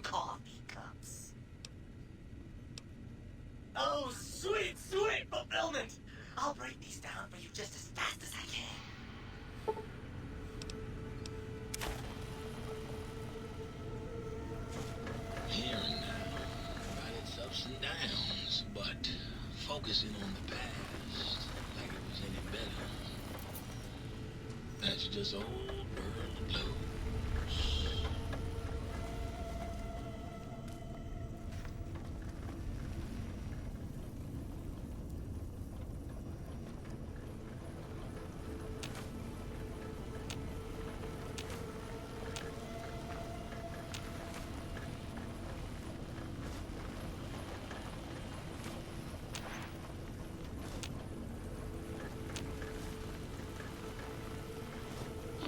coffee cups. Oh, sweet, sweet fulfillment! I'll break these down for you just as fast as I can. Here and now, got its ups and downs, but focusing on the past like it was any better. That's just old world blues.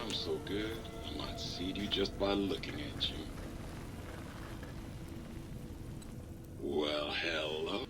I'm so good, I might seed you just by looking at you. Well, hello.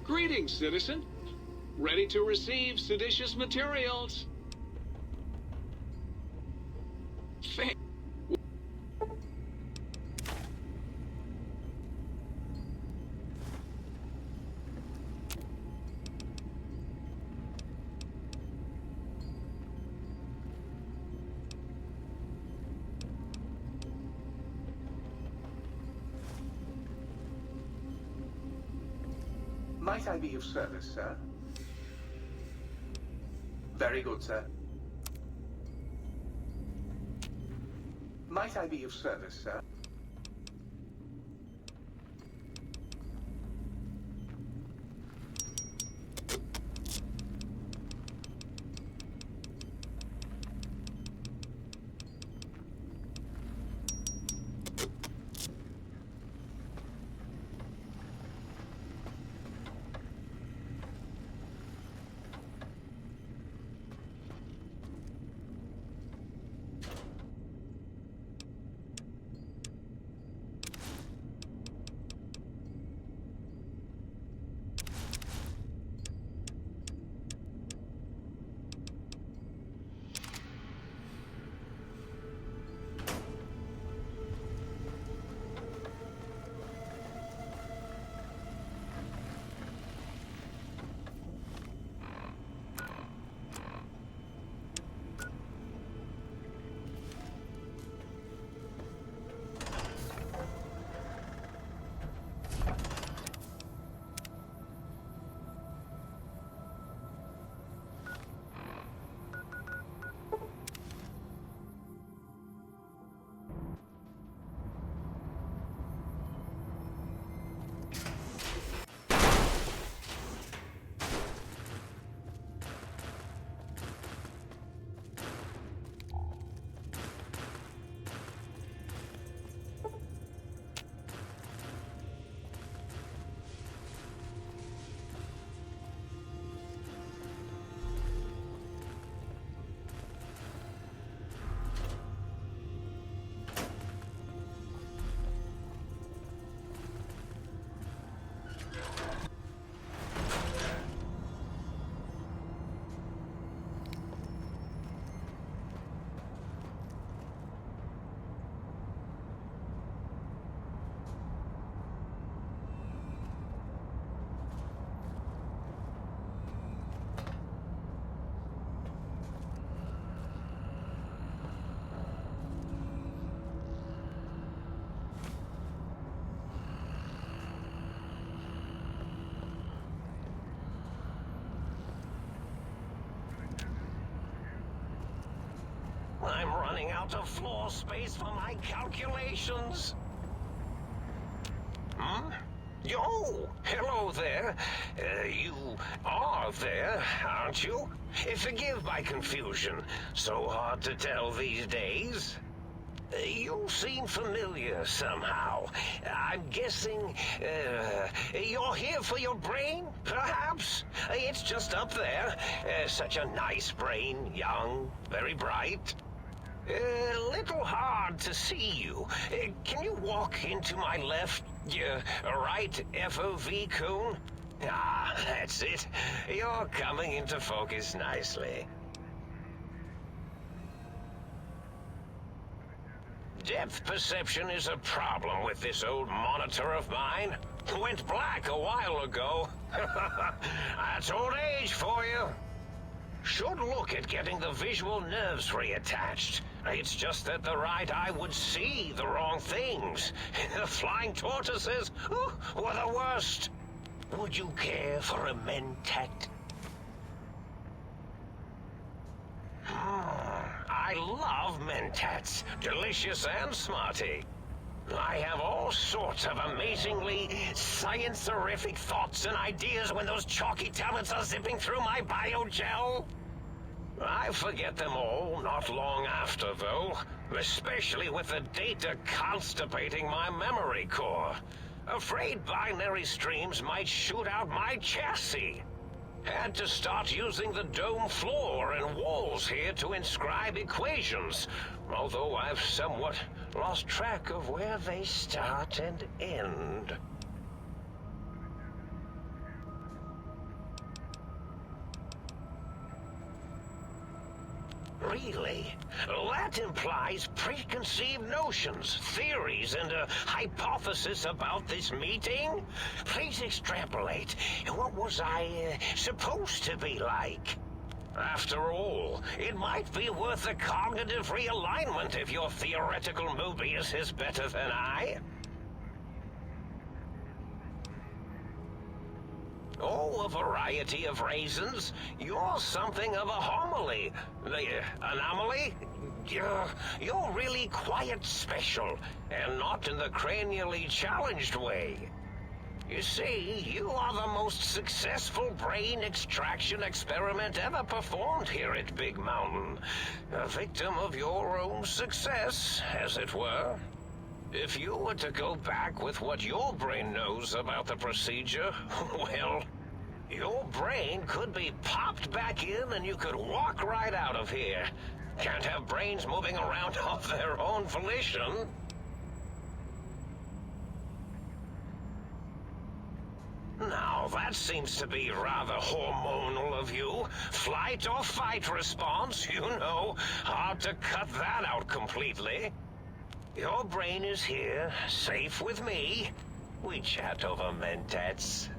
Greetings, citizen. Ready to receive seditious materials. Fa- Might I be of service, sir? Very good, sir. Might I be of service, sir? running out of floor space for my calculations. Oh, hello there. You are there, aren't you? Forgive my confusion. So hard to tell these days. You seem familiar somehow. I'm guessing, you're here for your brain, perhaps? It's just up there. Such a nice brain, young, very bright. Little hard to see you. Can you walk into my left, right FOV cone? Ah, that's it. You're coming into focus nicely. Depth perception is a problem with this old monitor of mine. Went black a while ago. That's old age for you. Should look at getting the visual nerves reattached. It's just that the right eye would see the wrong things. The flying tortoises were the worst. Would you care for a mentat? I love mentats. Delicious and smarty. I have all sorts of amazingly science-erific thoughts and ideas when those chalky tablets are zipping through my biogel. I forget them all not long after, though, especially with the data constipating my memory core. Afraid binary streams might shoot out my chassis. Had to start using the dome floor and walls here to inscribe equations, although I've somewhat lost track of where they start and end. Really? That implies preconceived notions, theories, and a hypothesis about this meeting? Please extrapolate. What was I supposed to be like? After all, it might be worth a cognitive realignment if your theoretical Mobius is better than I. Oh, a variety of reasons. You're something of a homily. Anomaly? You're really quite special, and not in the cranially challenged way. You see, you are the most successful brain extraction experiment ever performed here at Big Mountain. A victim of your own success, as it were. If you were to go back with what your brain knows about the procedure, well, your brain could be popped back in and you could walk right out of here. Can't have brains moving around of their own volition. Now, that seems to be rather hormonal of you. Flight or fight response, you know. Hard to cut that out completely. Your brain is here, safe with me. We chat over mentats.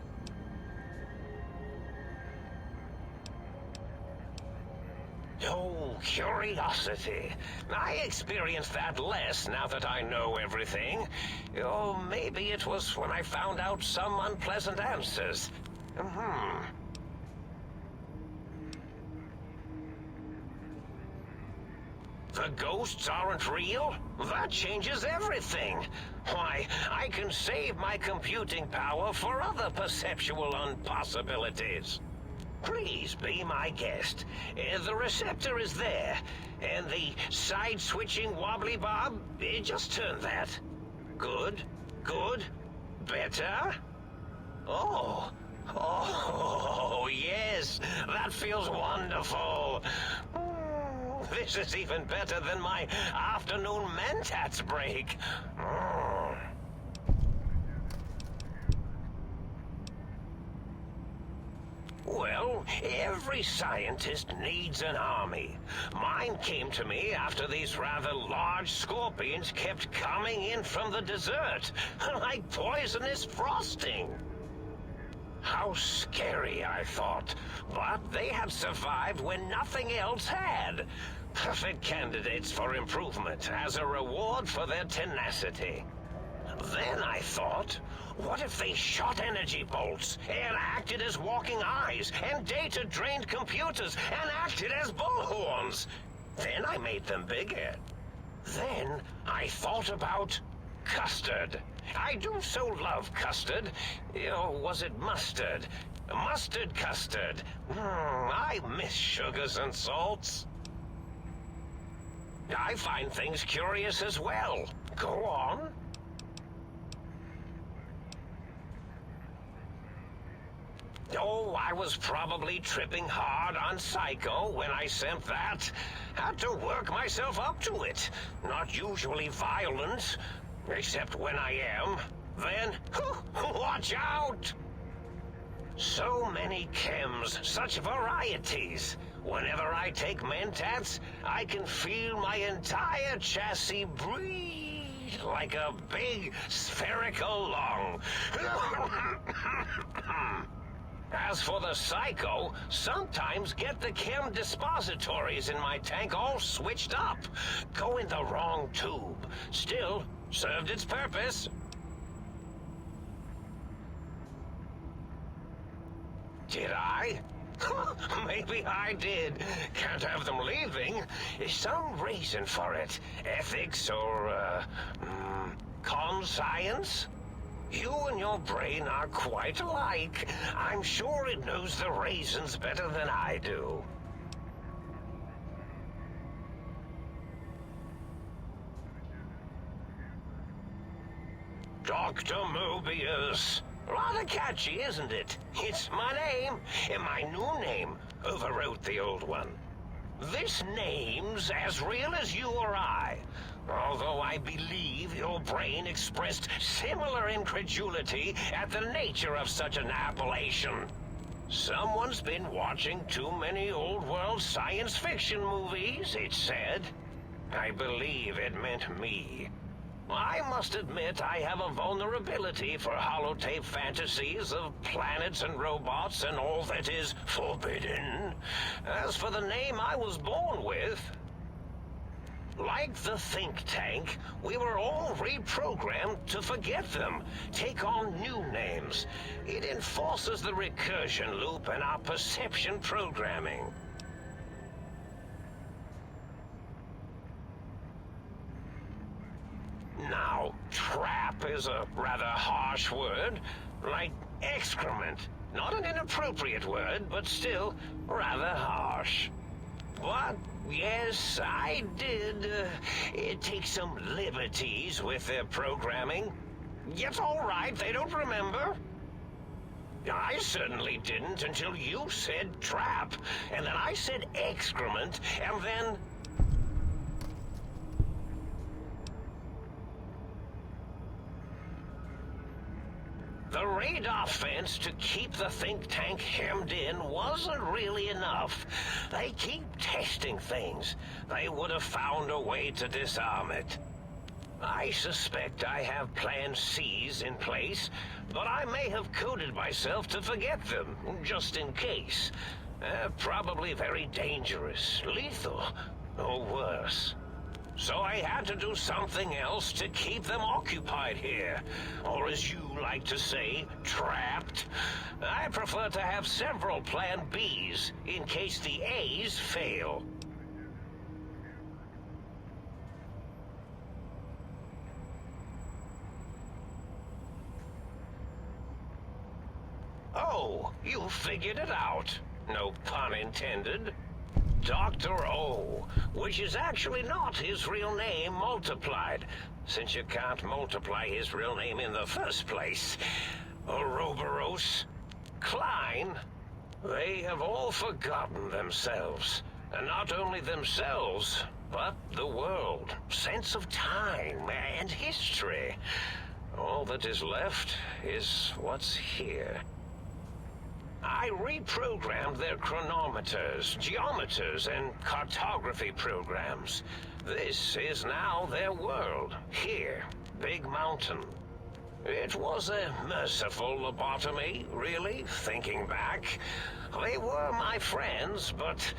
Oh, curiosity. I experience that less now that I know everything. Or maybe it was when I found out some unpleasant answers. The ghosts aren't real? That changes everything. Why, I can save my computing power for other perceptual impossibilities. Please be my guest. The receptor is there, and the side-switching wobbly bob, just turn that. Good, good, better. Oh, yes, that feels wonderful. This is even better than my afternoon mentats break. Well, every scientist needs an army. Mine came to me after these rather large scorpions kept coming in from the desert, like poisonous frosting. How scary, I thought, but they had survived when nothing else had. Perfect candidates for improvement as a reward for their tenacity. Then I thought, what if they shot energy bolts and acted as walking eyes and data-drained computers and acted as bullhorns? Then I made them bigger. Then I thought about custard. I do so love custard. Oh, was it mustard? Mustard custard. I miss sugars and salts. I find things curious as well. Go on. Oh, I was probably tripping hard on Psycho when I sent that. Had to work myself up to it. Not usually violent, except when I am. Then, watch out! So many chems, such varieties. Whenever I take Mentats, I can feel my entire chassis breathe like a big spherical lung. As for the Psycho, sometimes get the chem dispositories in my tank all switched up. Go in the wrong tube. Still, served its purpose. Did I? Maybe I did. Can't have them leaving. Some reason for it. Ethics or, conscience? You and your brain are quite alike. I'm sure it knows the raisins better than I do. Dr. Mobius. Rather catchy, isn't it? It's my name, and my new name overwrote the old one. This name's as real as you or I. Although I believe your brain expressed similar incredulity at the nature of such an appellation. Someone's been watching too many old-world science fiction movies, it said. I believe it meant me. I must admit I have a vulnerability for holotape fantasies of planets and robots and all that is forbidden. As for the name I was born with, like the think tank, we were all reprogrammed to forget them, take on new names. It enforces the recursion loop in our perception programming. Now, trap is a rather harsh word, like excrement. Not an inappropriate word, but still rather harsh. But, yes, I did take some liberties with their programming. It's all right, they don't remember. I certainly didn't until you said trap, and then I said excrement, and then... The radar fence to keep the think tank hemmed in wasn't really enough. They keep testing things. They would have found a way to disarm it. I suspect I have Plan C's in place, but I may have coded myself to forget them, just in case. Probably very dangerous, lethal, or worse. So I had to do something else to keep them occupied here. Or as you like to say, trapped. I prefer to have several Plan Bs in case the A's fail. Oh, you figured it out. No pun intended. Dr. O, which is actually not his real name multiplied, since you can't multiply his real name in the first place. Ouroboros, Klein, they have all forgotten themselves. And not only themselves, but the world, sense of time and history. All that is left is what's here. I reprogrammed their chronometers, geometers, and cartography programs. This is now their world, here, Big Mountain. It was a merciful lobotomy, really, thinking back. They were my friends, but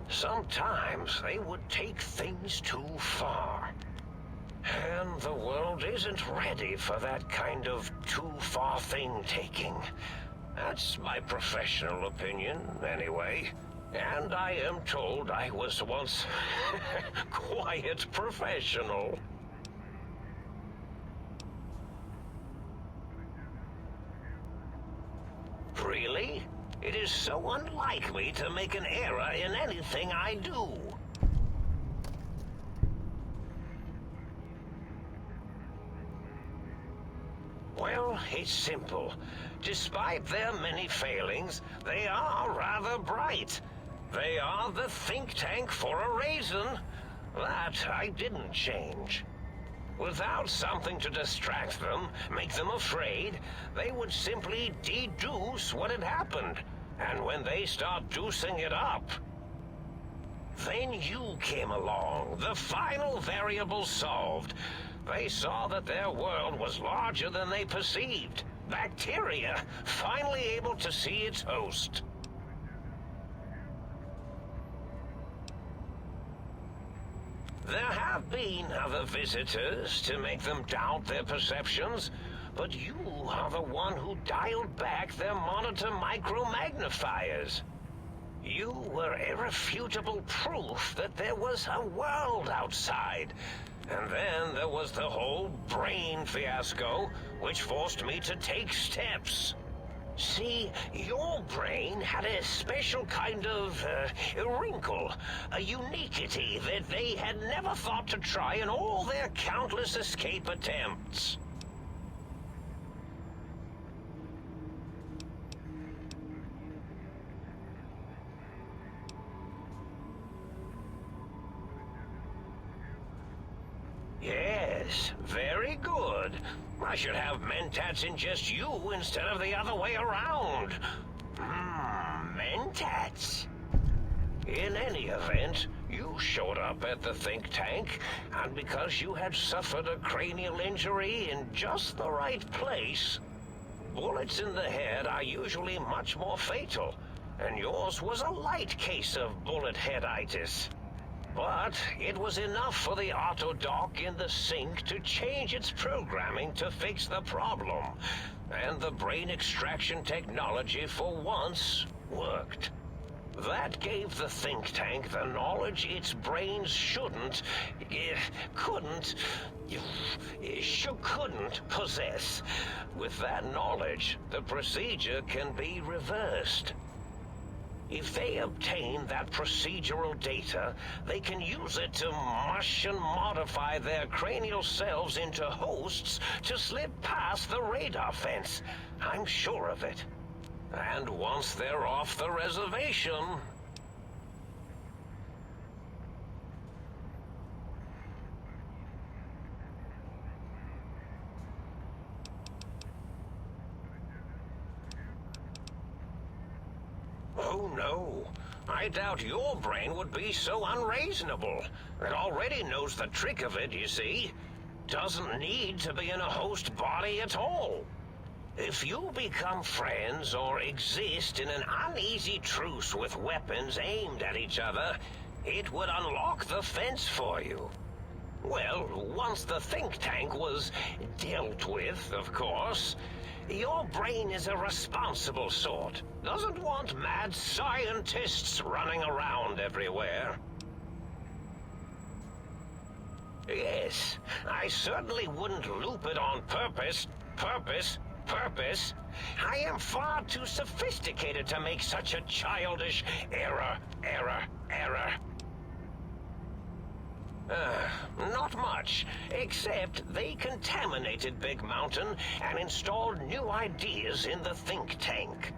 sometimes they would take things too far. And the world isn't ready for that kind of too-far thing-taking. That's my professional opinion, anyway. And I am told I was once quite professional. Really? It is so unlike me to make an error in anything I do. Well, it's simple. Despite their many failings, they are rather bright. They are the think tank for a reason. That I didn't change. Without something to distract them, make them afraid, they would simply deduce what had happened. And when they start deucing it up, then you came along, the final variable solved. They saw that their world was larger than they perceived. Bacteria, finally able to see its host. There have been other visitors to make them doubt their perceptions, but you are the one who dialed back their monitor micromagnifiers. You were irrefutable proof that there was a world outside. And then there was the whole brain fiasco, which forced me to take steps. See, your brain had a special kind of wrinkle, a uniquity that they had never thought to try in all their countless escape attempts. Yes, very good. I should have mentats ingest you instead of the other way around. Mentats. In any event, you showed up at the think tank, and because you had suffered a cranial injury in just the right place, bullets in the head are usually much more fatal, and yours was a light case of bullet headitis. But it was enough for the autodock in the sink to change its programming to fix the problem. And the brain extraction technology for once worked. That gave the think tank the knowledge its brains couldn't possess. With that knowledge, the procedure can be reversed. If they obtain that procedural data, they can use it to mush and modify their cranial cells into hosts to slip past the radar fence. I'm sure of it. And once they're off the reservation... Oh, no. I doubt your brain would be so unreasonable. It already knows the trick of it, you see. Doesn't need to be in a host body at all. If you become friends or exist in an uneasy truce with weapons aimed at each other, it would unlock the fence for you. Well, once the think tank was dealt with, of course... Your brain is a responsible sort. Doesn't want mad scientists running around everywhere. Yes, I certainly wouldn't loop it on purpose. I am far too sophisticated to make such a childish error. Not much, except they contaminated Big Mountain and installed new ideas in the think tank.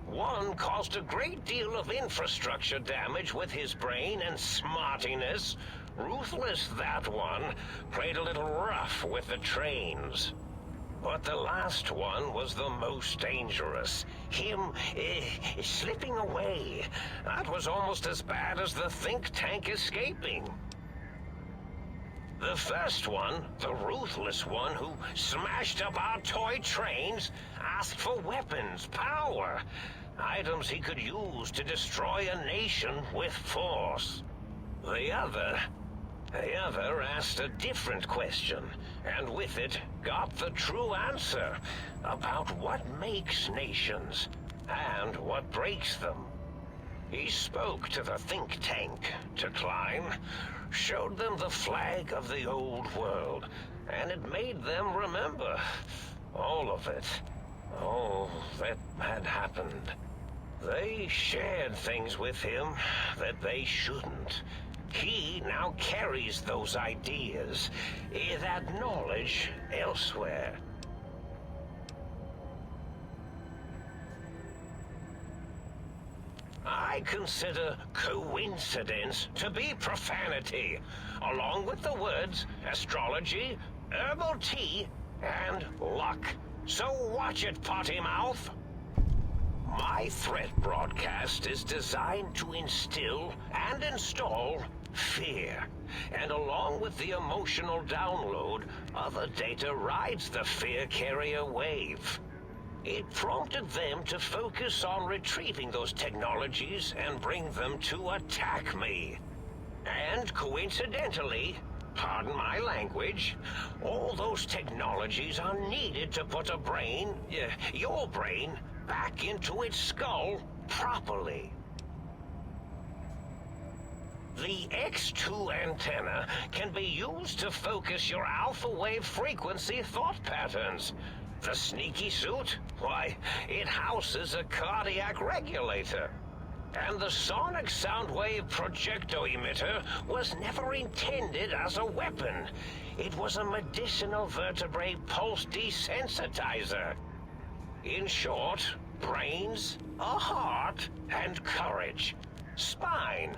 One caused a great deal of infrastructure damage with his brain and smartiness. Ruthless, that one. Played a little rough with the trains. But the last one was the most dangerous. Him, slipping away. That was almost as bad as the think tank escaping. The first one, the ruthless one who smashed up our toy trains, asked for weapons, power, items he could use to destroy a nation with force. The other asked a different question, and with it got the true answer about what makes nations and what breaks them. He spoke to the think tank to climb, showed them the flag of the old world, and it made them remember all of it. All that had happened. They shared things with him that they shouldn't. He now carries those ideas, that knowledge elsewhere. I consider coincidence to be profanity, along with the words astrology, herbal tea, and luck. So watch it, potty mouth. My threat broadcast is designed to instill and install fear. And along with the emotional download, other data rides the fear carrier wave. It prompted them to focus on retrieving those technologies and bring them to attack me. And coincidentally, pardon my language, all those technologies are needed to put a brain, your brain, back into its skull properly. The X2 antenna can be used to focus your alpha wave frequency thought patterns. The sneaky suit? Why, it houses a cardiac regulator. And the sonic sound wave projecto emitter was never intended as a weapon. It was a medicinal vertebrae pulse desensitizer. In short, brains, a heart, and courage. Spine.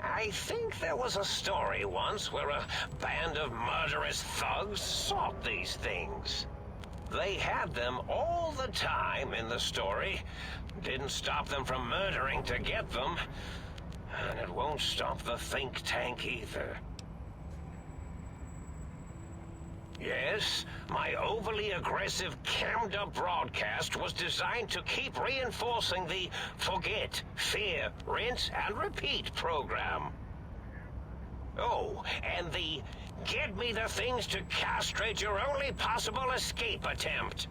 I think there was a story once where a band of murderous thugs sought these things. They had them all the time in the story. Didn't stop them from murdering to get them. And it won't stop the think tank either. Yes, my overly aggressive, cammed-up broadcast was designed to keep reinforcing the forget, fear, rinse, and repeat program. Oh, and the get me the things to castrate your only possible escape attempt.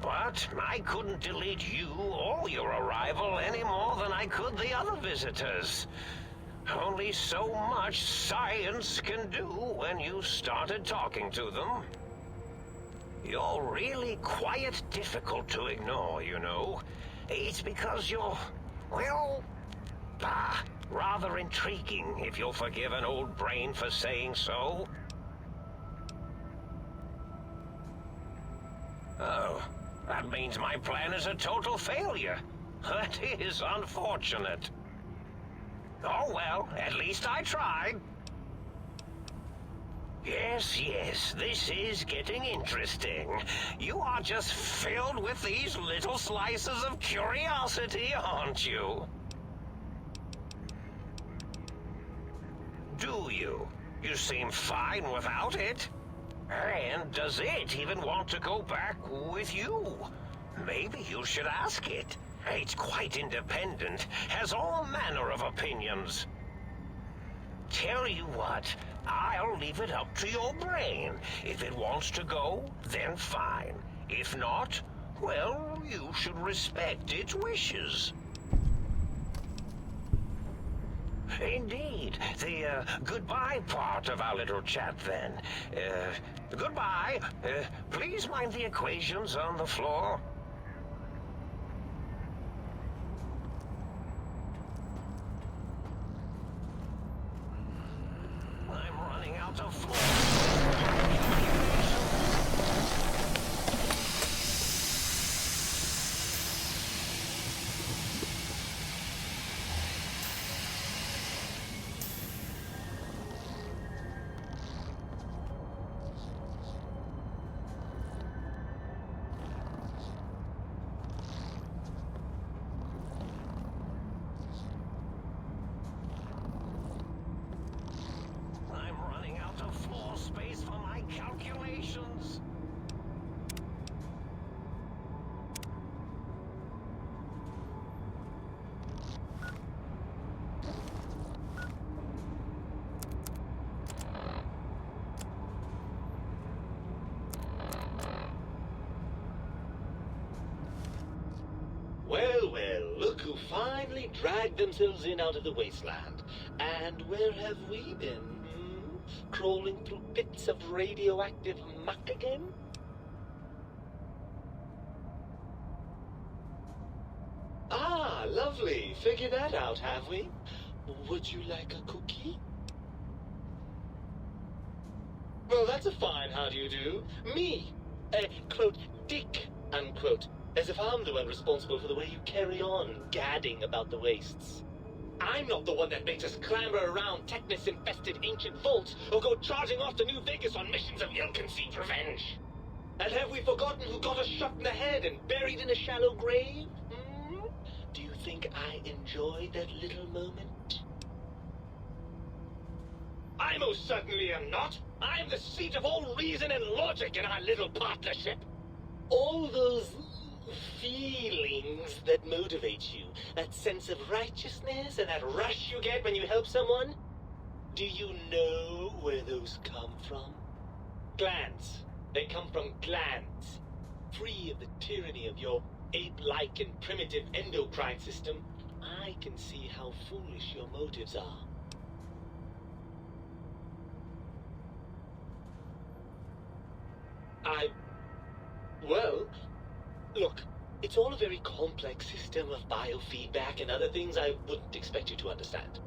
But I couldn't delete you or your arrival any more than I could the other visitors. Only so much science can do when you started talking to them. You're really quite difficult to ignore, you know. It's because you're, well, rather intriguing, if you'll forgive an old brain for saying so. Oh, that means my plan is a total failure. That is unfortunate. Oh well, at least I tried. Yes, this is getting interesting. You are just filled with these little slices of curiosity, aren't you? Do you? You seem fine without it. And does it even want to go back with you? Maybe you should ask it. It's quite independent, has all manner of opinions. Tell you what, I'll leave it up to your brain. If it wants to go, then fine. If not, well, you should respect its wishes. Indeed. The goodbye part of our little chat, then. Goodbye. Please mind the equations on the floor. I'm running out of floor. who finally dragged themselves in out of the wasteland. And where have we been? Crawling through pits of radioactive muck again? Ah, lovely. Figured that out, have we? Would you like a cookie? Well, that's a fine how do you do. Me, quote, Dick, unquote. As if I'm the one responsible for the way you carry on gadding about the wastes. I'm not the one that makes us clamber around Technus-infested ancient vaults or go charging off to New Vegas on missions of ill-conceived revenge. And have we forgotten who got us shot in the head and buried in a shallow grave? Do you think I enjoyed that little moment? I most certainly am not. I'm the seat of all reason and logic in our little partnership. All those feelings that motivate you, that sense of righteousness and that rush you get when you help someone, do you know where those come from? Glands. They come from glands. Free of the tyranny of your ape-like and primitive endocrine system, I can see how foolish your motives are. Well, look, it's all a very complex system of biofeedback and other things I wouldn't expect you to understand.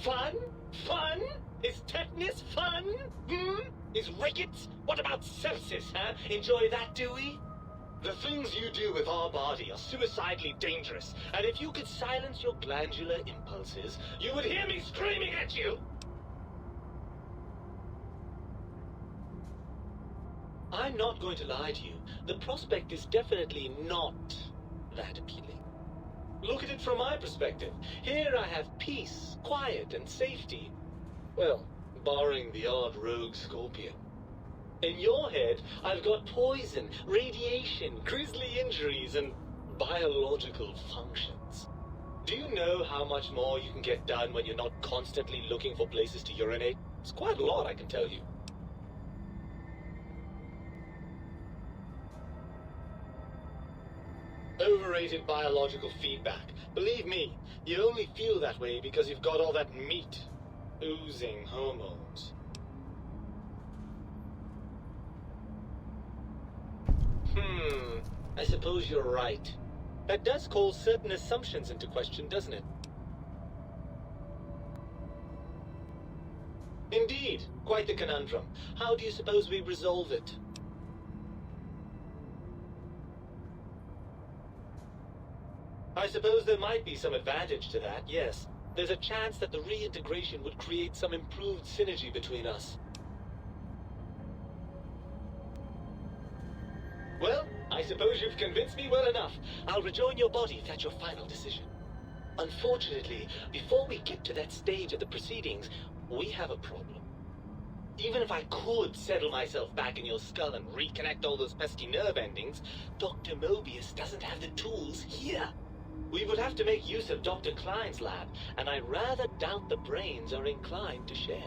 Fun? Fun? Is tetanus fun? Is rickets? What about sepsis, huh? Enjoy that, do we? The things you do with our body are suicidally dangerous, and if you could silence your glandular impulses, you would hear me screaming at you! I'm not going to lie to you. The prospect is definitely not that appealing. Look at it from my perspective. Here I have peace, quiet, and safety. Well, barring the odd rogue scorpion. In your head, I've got poison, radiation, grisly injuries, and biological functions. Do you know how much more you can get done when you're not constantly looking for places to urinate? It's quite a lot, I can tell you. Overrated biological feedback. Believe me, you only feel that way because you've got all that meat. Oozing hormones. I suppose you're right. That does call certain assumptions into question, doesn't it? Indeed. Quite the conundrum. How do you suppose we resolve it? I suppose there might be some advantage to that, yes. There's a chance that the reintegration would create some improved synergy between us. Well, I suppose you've convinced me well enough. I'll rejoin your body if that's your final decision. Unfortunately, before we get to that stage of the proceedings, we have a problem. Even if I could settle myself back in your skull and reconnect all those pesky nerve endings, Dr. Mobius doesn't have the tools here. We would have to make use of Dr. Klein's lab, and I rather doubt the brains are inclined to share.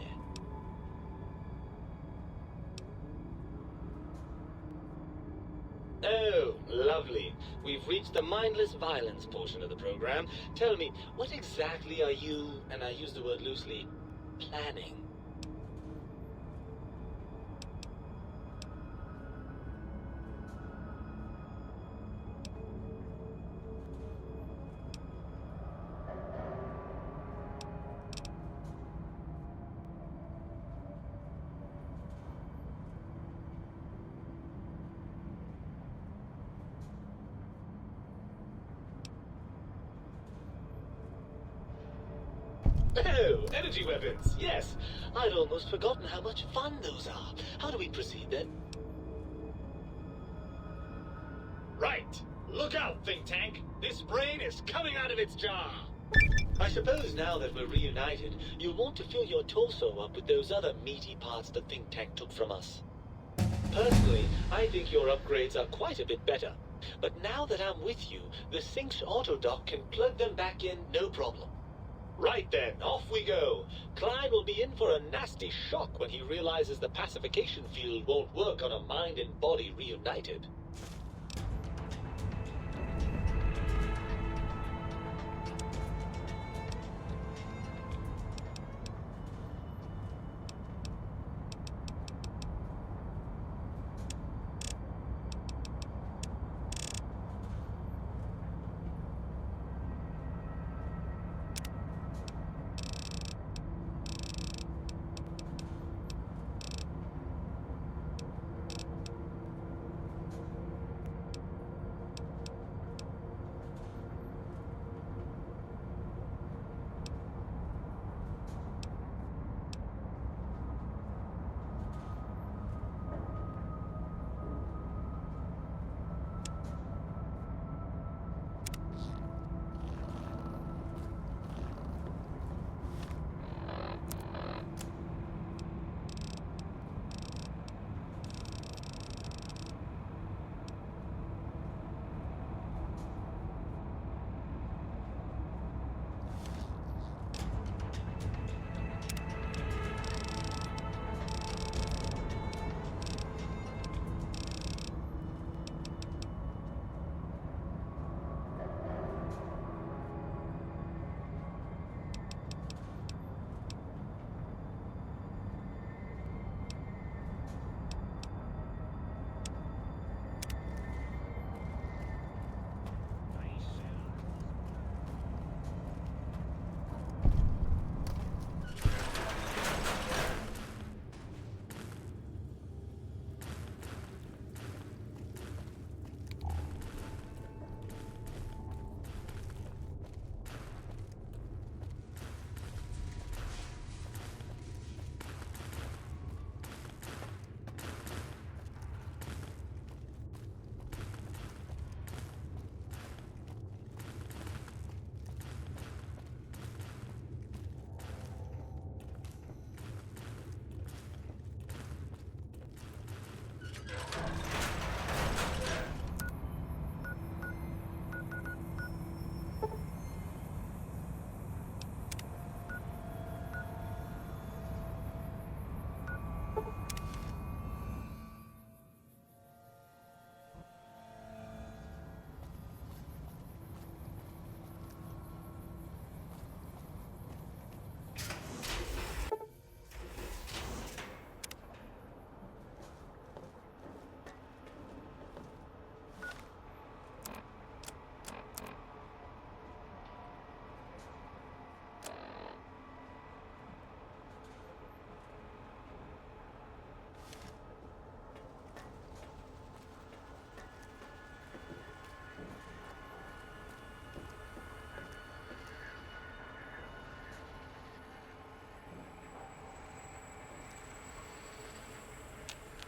Oh, lovely. We've reached the mindless violence portion of the program. Tell me, what exactly are you, and I use the word loosely, planning? Oh, energy weapons, yes. I'd almost forgotten how much fun those are. How do we proceed then? Right. Look out, think tank. This brain is coming out of its jar. I suppose now that we're reunited, you'll want to fill your torso up with those other meaty parts the think tank took from us. Personally, I think your upgrades are quite a bit better. But now that I'm with you, the Sync's autodock can plug them back in no problem. Right then, off we go. Clyde will be in for a nasty shock when he realizes the pacification field won't work on a mind and body reunited.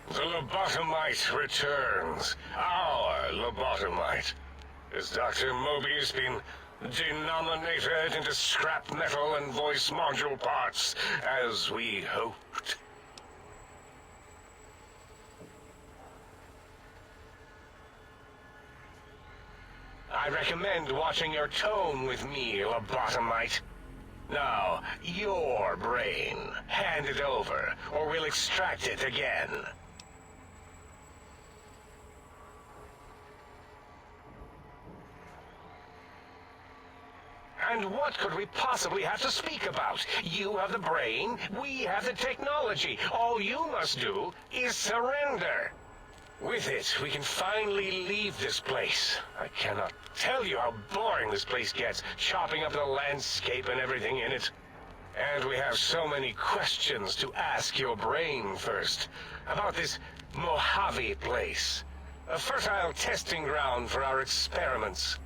The lobotomite returns. Our lobotomite. Has Dr. Mobius been denominated into scrap metal and voice module parts, as we hoped? I recommend watching your tone with me, lobotomite. Now, your brain. Hand it over, or we'll extract it again. And what could we possibly have to speak about? You have the brain, we have the technology. All you must do is surrender. With it, we can finally leave this place. I cannot tell you how boring this place gets, chopping up the landscape and everything in it. And we have so many questions to ask your brain first. About this Mojave place. A fertile testing ground for our experiments.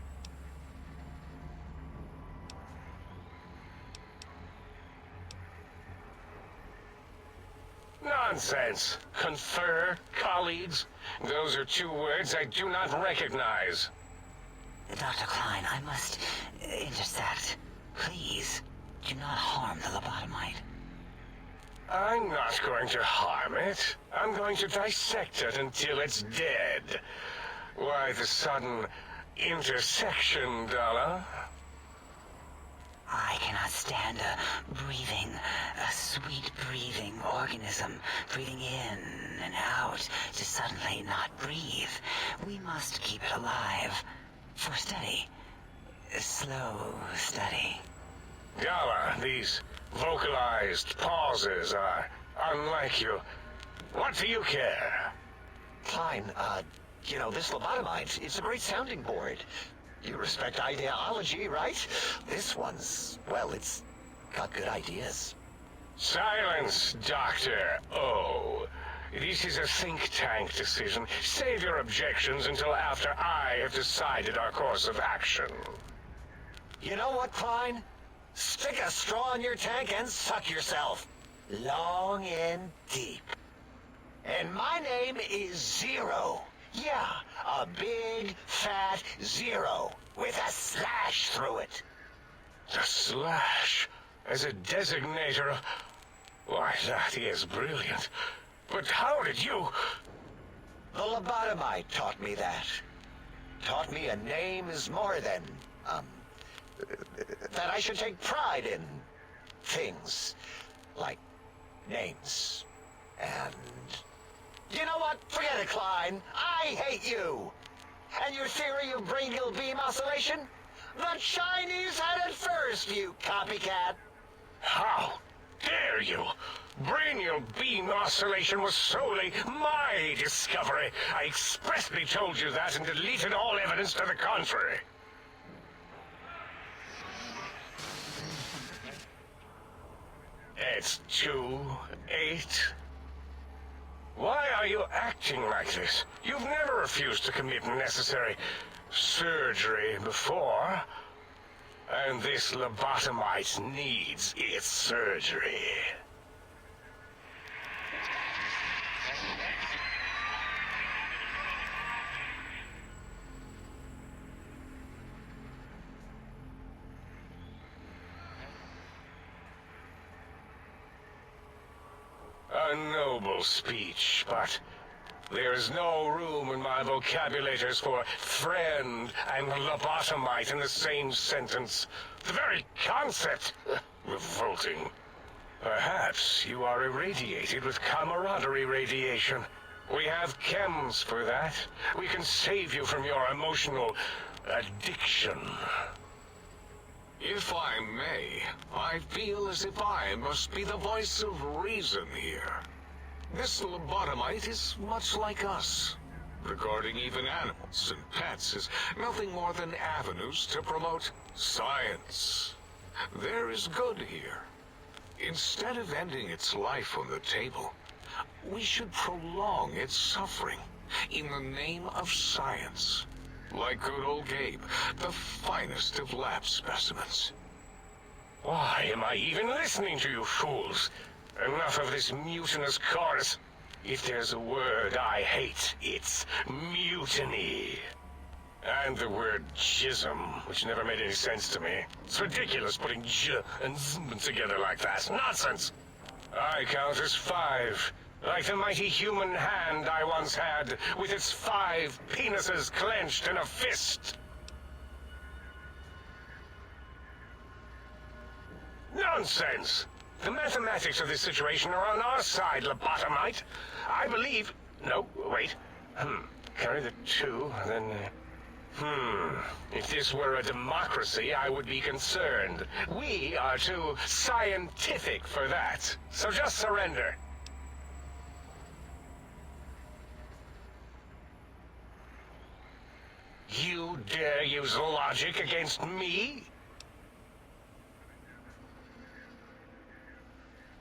Nonsense. Confer, colleagues. Those are two words I do not recognize. Dr. Klein, I must intersect. Please, do not harm the lobotomite. I'm not going to harm it. I'm going to dissect it until it's dead. Why the sudden intersection, Donna? I cannot stand a sweet breathing organism, breathing in and out to suddenly not breathe. We must keep it alive. For study. Slow study. Yala, these vocalized pauses are unlike you. What do you care? Klein, this lobotomite, it's a great sounding board. You respect ideology, right? This one's, well, it's got good ideas. Silence, Dr. O. This is a think tank decision. Save your objections until after I have decided our course of action. You know what, Klein? Stick a straw in your tank and suck yourself. Long and deep. And my name is Zero. Yeah, a big, fat zero with a slash through it. The slash as a designator of... Why, that is brilliant. But how did you... The lobotomite taught me that. Taught me a name is more than, that I should take pride in things like names. And you know what? Forget it, Klein. I hate you. And your theory of brachial beam oscillation? The Chinese had it first, you copycat. How dare you? Brachial beam oscillation was solely my discovery. I expressly told you that and deleted all evidence to the contrary. It's 2-8. Why are you acting like this? You've never refused to commit necessary surgery before. And this lobotomite needs its surgery. A noble speech, but there is no room in my vocabulators for friend and lobotomite in the same sentence. The very concept, revolting. Perhaps you are irradiated with camaraderie radiation. We have chems for that. We can save you from your emotional addiction. If I may, I feel as if I must be the voice of reason here. This lobotomite is much like us. Regarding even animals and pets as nothing more than avenues to promote science. There is good here. Instead of ending its life on the table, we should prolong its suffering in the name of science. Like good old Gabe, the finest of lab specimens. Why am I even listening to you fools? Enough of this mutinous chorus. If there's a word I hate, it's mutiny. And the word jism, which never made any sense to me. It's ridiculous putting j and z together like that. Nonsense! I count as 5. Like the mighty human hand I once had, with its 5 penises clenched in a fist. Nonsense! The mathematics of this situation are on our side, lobotomite. I believe... No, wait. Carry the 2, then... If this were a democracy, I would be concerned. We are too scientific for that. So just surrender. You dare use logic against me?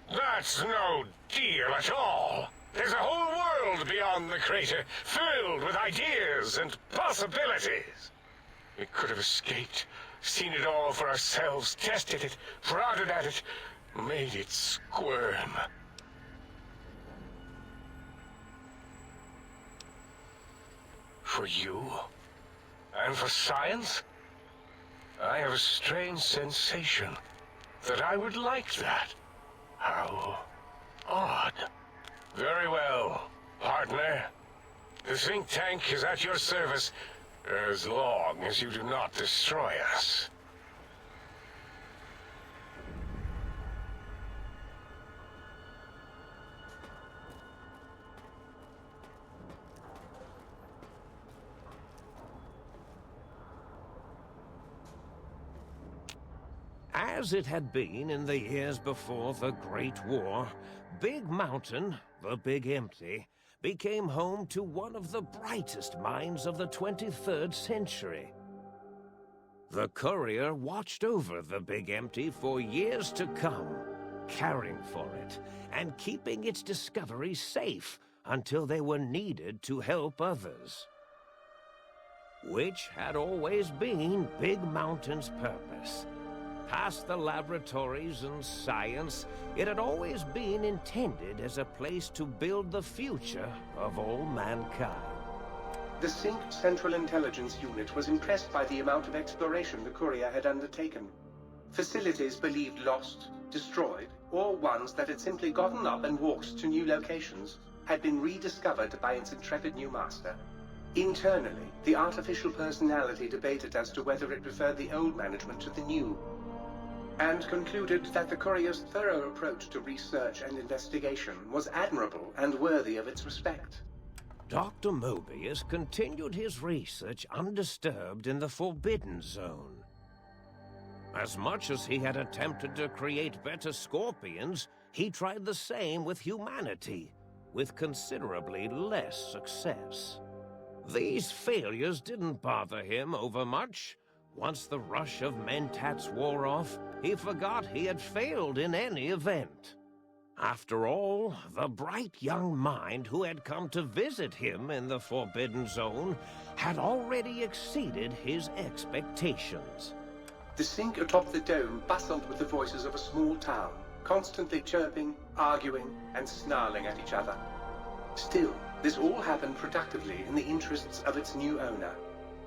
That's no deal at all. There's a whole world beyond the crater, filled with ideas and possibilities. We could have escaped, seen it all for ourselves, tested it, prodded at it, made it squirm. For you? And for science? I have a strange sensation that I would like that. How odd. Very well, partner. The think tank is at your service as long as you do not destroy us. As it had been in the years before the Great War, Big Mountain, the Big Empty, became home to one of the brightest minds of the 23rd century. The courier watched over the Big Empty for years to come, caring for it and keeping its discoveries safe until they were needed to help others. Which had always been Big Mountain's purpose. Past the laboratories and science, it had always been intended as a place to build the future of all mankind. The Sync Central Intelligence Unit was impressed by the amount of exploration the courier had undertaken. Facilities believed lost, destroyed, or ones that had simply gotten up and walked to new locations had been rediscovered by its intrepid new master. Internally, the artificial personality debated as to whether it preferred the old management to the new, and concluded that the courier's thorough approach to research and investigation was admirable and worthy of its respect. Dr. Mobius continued his research undisturbed in the Forbidden Zone. As much as he had attempted to create better scorpions, he tried the same with humanity, with considerably less success. These failures didn't bother him overmuch. Once the rush of mentats wore off, he forgot he had failed in any event. After all, the bright young mind who had come to visit him in the Forbidden Zone had already exceeded his expectations. The Sync atop the dome bustled with the voices of a small town, constantly chirping, arguing, and snarling at each other. Still, this all happened productively in the interests of its new owner.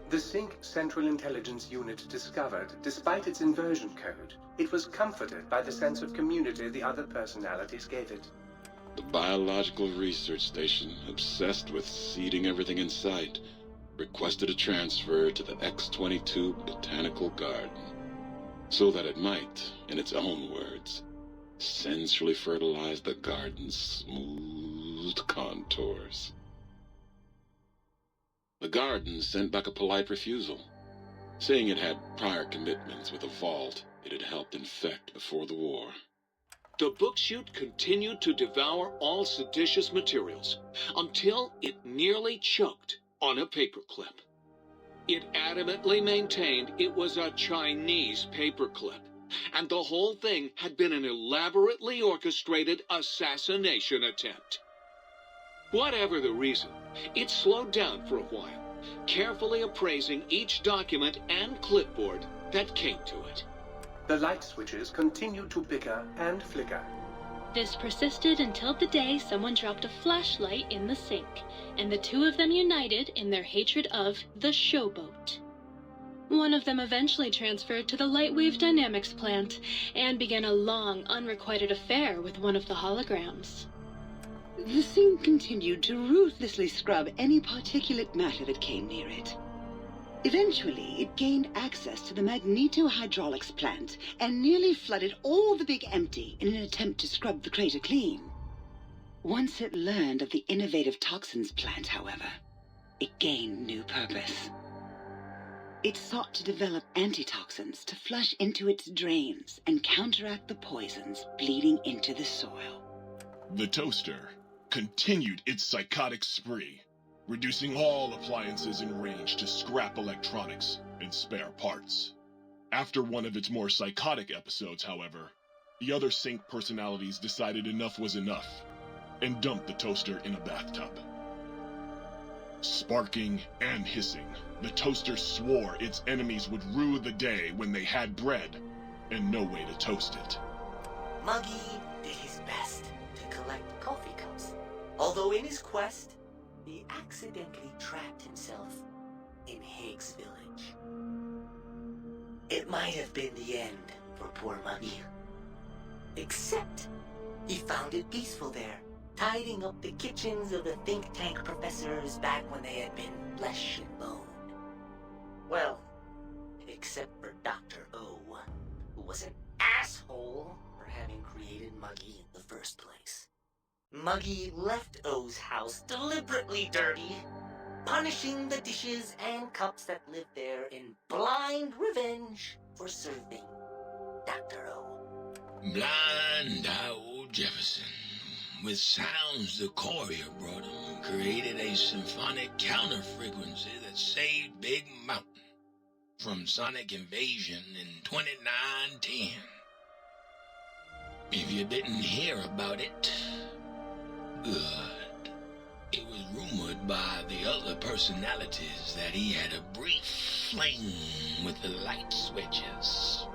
The Sync Central Intelligence Unit discovered, despite its inversion code, it was comforted by the sense of community the other personalities gave it. The biological research station, obsessed with seeding everything in sight, requested a transfer to the X-22 Botanical Garden, so that it might, in its own words, sensually fertilize the garden's smooth contours. The garden sent back a polite refusal, saying it had prior commitments with a vault it had helped infect before the war. The book chute continued to devour all seditious materials until it nearly choked on a paperclip. It adamantly maintained it was a Chinese paperclip, and the whole thing had been an elaborately orchestrated assassination attempt. Whatever the reason, it slowed down for a while, carefully appraising each document and clipboard that came to it. The light switches continued to bicker and flicker. This persisted until the day someone dropped a flashlight in the sink, and the two of them united in their hatred of the showboat. One of them eventually transferred to the lightwave dynamics plant, and began a long, unrequited affair with one of the holograms. The sink continued to ruthlessly scrub any particulate matter that came near it. Eventually, it gained access to the magneto-hydraulics plant and nearly flooded all the Big Empty in an attempt to scrub the crater clean. Once it learned of the innovative toxins plant, however, it gained new purpose. It sought to develop antitoxins to flush into its drains and counteract the poisons bleeding into the soil. The toaster continued its psychotic spree, reducing all appliances in range to scrap electronics and spare parts. After one of its more psychotic episodes, however, the other Sync personalities decided enough was enough and dumped the toaster in a bathtub. Sparking and hissing, the toaster swore its enemies would rue the day when they had bread and no way to toast it. Muggy did his best to collect coffee cups, although in his quest, he accidentally trapped himself in Higgs Village. It might have been the end for poor Muggy. Except, he found it peaceful there, tidying up the kitchens of the think tank professors back when they had been flesh and bone. Well, except for Dr. O, who was an asshole for having created Muggy in the first place. Muggy left O's house deliberately dirty, punishing the dishes and cups that lived there in blind revenge for serving Dr. Blind old Jefferson, with sounds the courier brought him, created a symphonic counter-frequency that saved Big Mountain from sonic invasion in 2910. If you didn't hear about it, good. It was rumored by the other personalities that he had a brief fling with the light switches.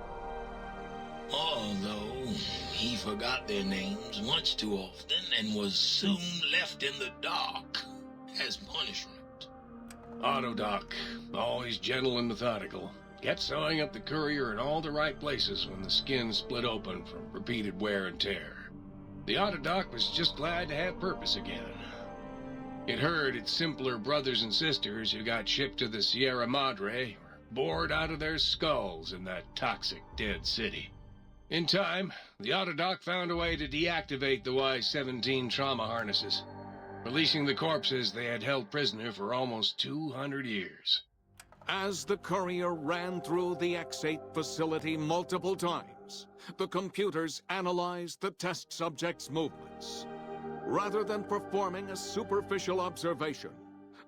Although he forgot their names much too often and was soon left in the dark as punishment. Autodoc, always gentle and methodical, kept sewing up the courier in all the right places when the skin split open from repeated wear and tear. The Autodoc was just glad to have purpose again. It heard its simpler brothers and sisters who got shipped to the Sierra Madre were bored out of their skulls in that toxic dead city. In time, the Autodoc found a way to deactivate the Y-17 trauma harnesses, releasing the corpses they had held prisoner for almost 200 years. As the courier ran through the X-8 facility multiple times, the computers analyzed the test subject's movements. Rather than performing a superficial observation,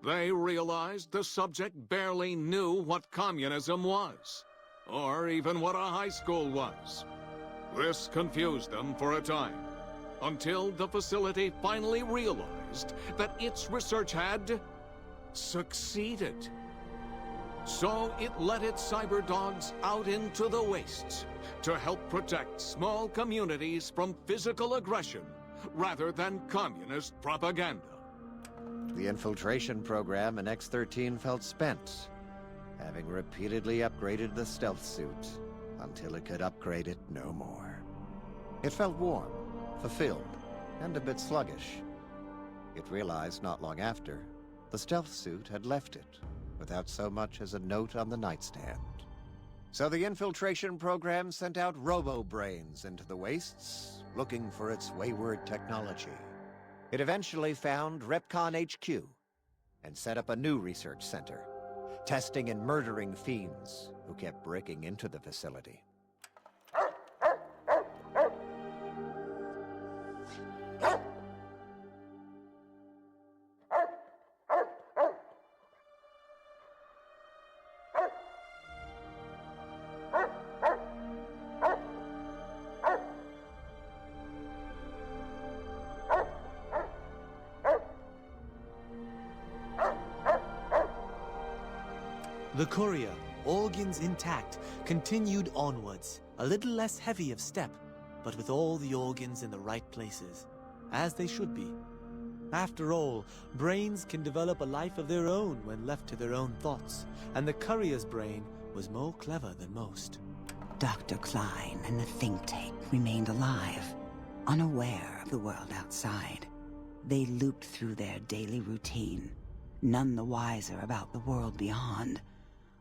they realized the subject barely knew what communism was, or even what a high school was. This confused them for a time, until the facility finally realized that its research had succeeded. So it let its cyber dogs out into the wastes to help protect small communities from physical aggression rather than communist propaganda. The infiltration program in X-13 felt spent, having repeatedly upgraded the stealth suit until it could upgrade it no more. It felt warm, fulfilled, and a bit sluggish. It realized not long after, the stealth suit had left it without so much as a note on the nightstand. So the infiltration program sent out robo-brains into the wastes, looking for its wayward technology. It eventually found Repcon HQ and set up a new research center, testing and murdering fiends who kept breaking into the facility. The courier, organs intact, continued onwards, a little less heavy of step, but with all the organs in the right places, as they should be. After all, brains can develop a life of their own when left to their own thoughts, and the courier's brain was more clever than most. Dr. Klein and the think tank remained alive, unaware of the world outside. They looped through their daily routine, none the wiser about the world beyond,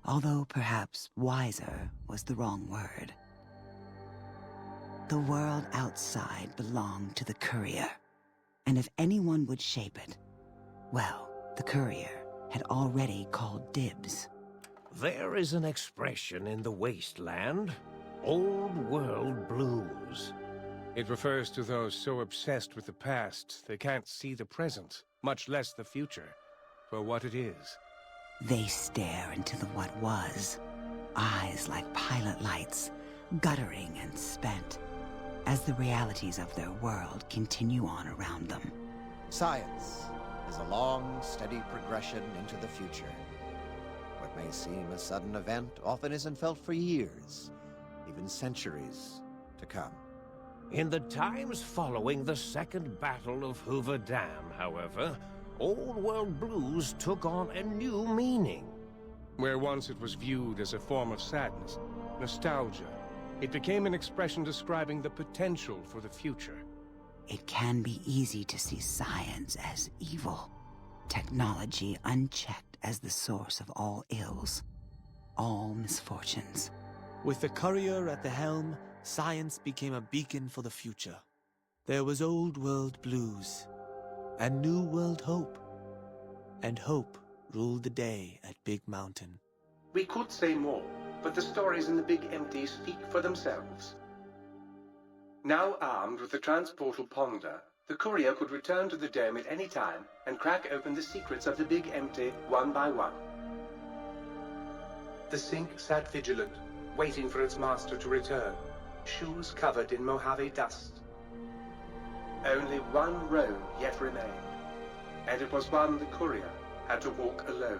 although perhaps wiser was the wrong word. The world outside belonged to the courier, and if anyone would shape it, well, the courier had already called dibs. There is an expression in the wasteland, old world blues. It refers to those so obsessed with the past they can't see the present, much less the future, for what it is. They stare into the what was, eyes like pilot lights, guttering and spent, as the realities of their world continue on around them. Science is a long, steady progression into the future. What may seem a sudden event often isn't felt for years, even centuries to come. In the times following the Second Battle of Hoover Dam, however, Old World Blues took on a new meaning. Where once it was viewed as a form of sadness, nostalgia, it became an expression describing the potential for the future. It can be easy to see science as evil, technology unchecked as the source of all ills, all misfortunes. With the courier at the helm, science became a beacon for the future. There was old world blues, and new world hope. And hope ruled the day at Big Mountain. We could say more, but the stories in the Big Empty speak for themselves. Now armed with the transportal ponder, the courier could return to the dome at any time and crack open the secrets of the Big Empty one by one. The sink sat vigilant, waiting for its master to return, shoes covered in Mojave dust. Only one road yet remained, and it was one the courier had to walk alone.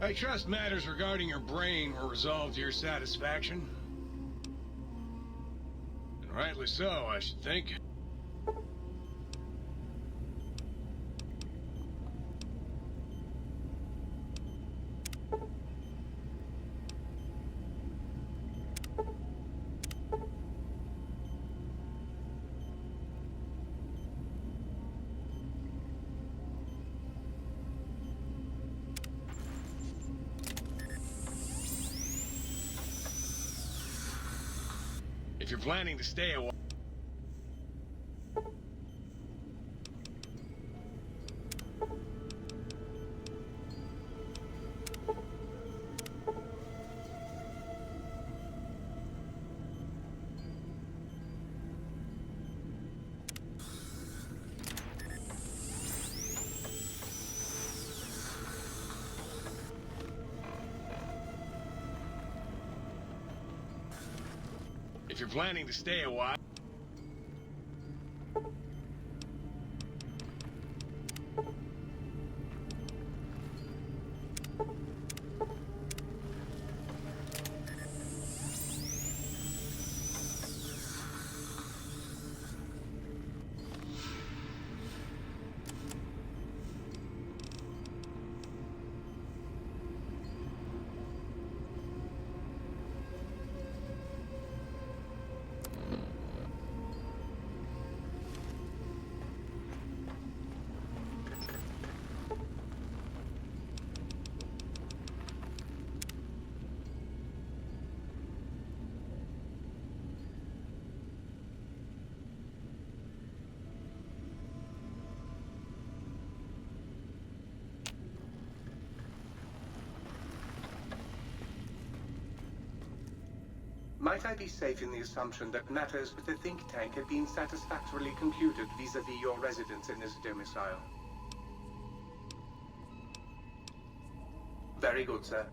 I trust matters regarding your brain were resolved to your satisfaction. And rightly so, I should think. If you're planning to stay a while... If you're planning to stay a while... Might I be safe in the assumption that matters with the think tank have been satisfactorily concluded vis-à-vis your residence in this domicile? Very good, sir.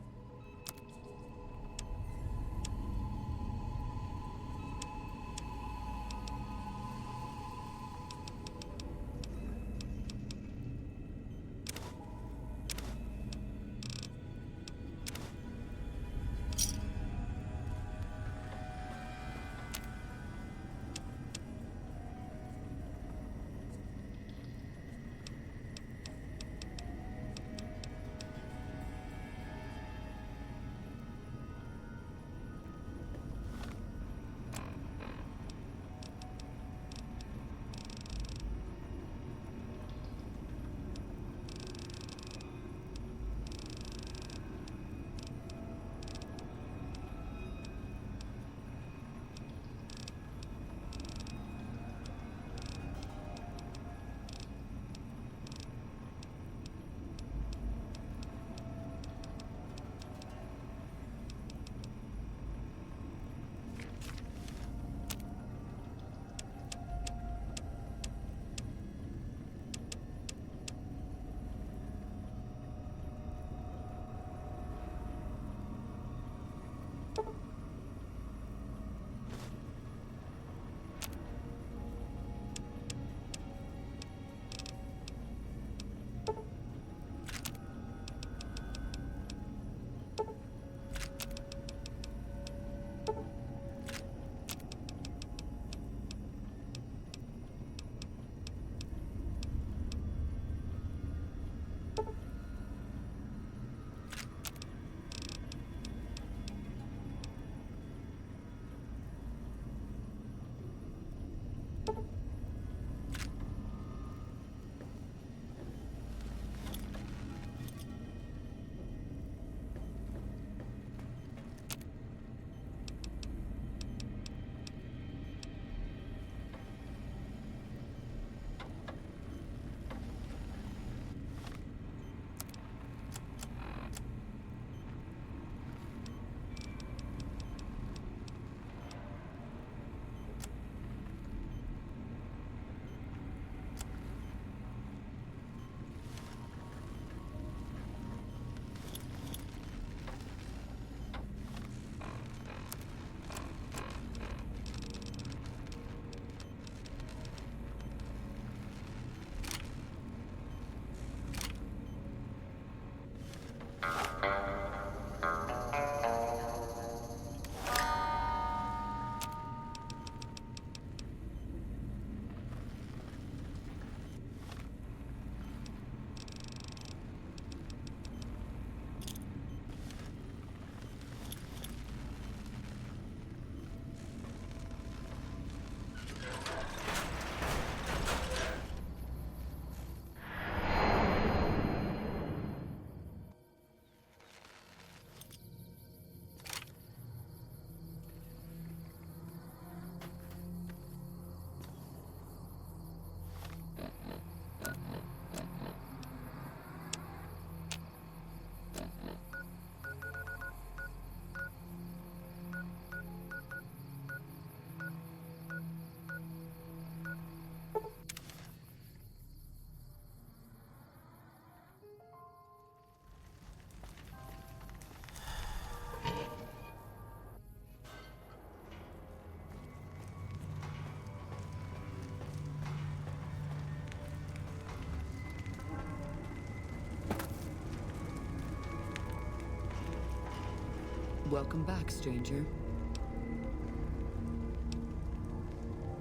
Welcome back, stranger.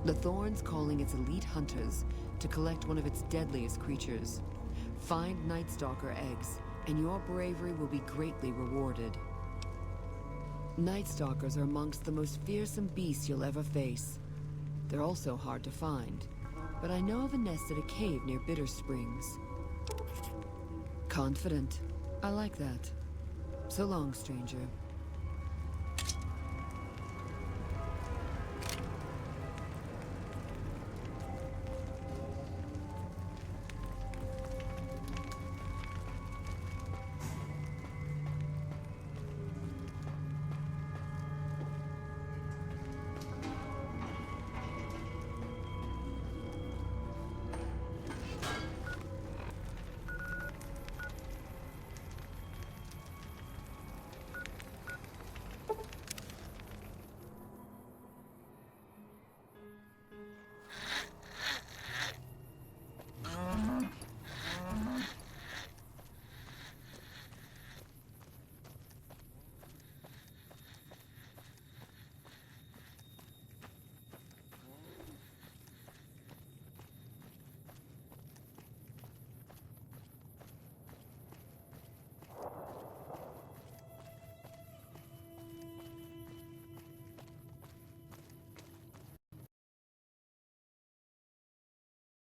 The Thorn's calling its elite hunters to collect one of its deadliest creatures. Find Nightstalker eggs, and your bravery will be greatly rewarded. Nightstalkers are amongst the most fearsome beasts you'll ever face. They're also hard to find, but I know of a nest at a cave near Bitter Springs. Confident. I like that. So long, stranger.